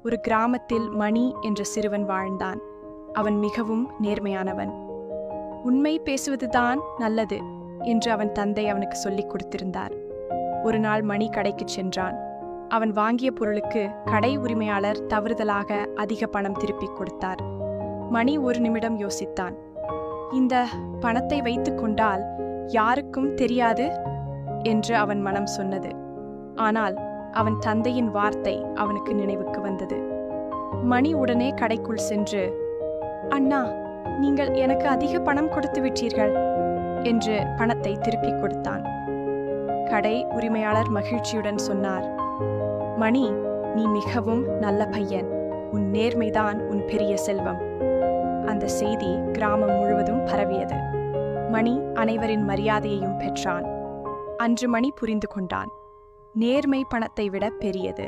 ஒரு கிராமத்தில் மணி என்ற சிறுவன் வாழ்ந்தான். அவன் மிகவும் நேர்மையானவன். உண்மை பேசுவதுதான் நல்லது என்று அவன் தந்தை அவனுக்கு சொல்லிக் கொடுத்திருந்தார். ஒரு நாள் மணி கடைக்குச் சென்றான். அவன் வாங்கிய பொருளுக்கு கடை உரிமையாளர் தவறுதலாக அதிக பணம் திருப்பிக் கொடுத்தார். மணி ஒரு நிமிடம் யோசித்தான். இந்த பணத்தை வைத்துக் கொண்டால் யாருக்கும் தெரியாது என்று அவன் மனம் சொன்னது. ஆனால் அவன் தந்தையின் வார்த்தை அவனுக்கு நினைவுக்கு வந்தது. மணி உடனே கடைக்குள் சென்று, அண்ணா, நீங்கள் எனக்கு அதிக பணம் கொடுத்து விட்டீர்கள் என்று பணத்தை திருப்பிக் கொடுத்தான். கடை உரிமையாளர் மகிழ்ச்சியுடன் சொன்னார், மணி, நீ மிகவும் நல்ல பையன். உன் நேர்மைதான் உன் பெரிய செல்வம். அந்த செய்தி கிராமம் முழுவதும் பரவியது. மணி அனைவரின் மரியாதையையும் பெற்றான். அன்று மணி புரிந்து கொண்டான், நேர்மை பணத்தை விட பெரியது.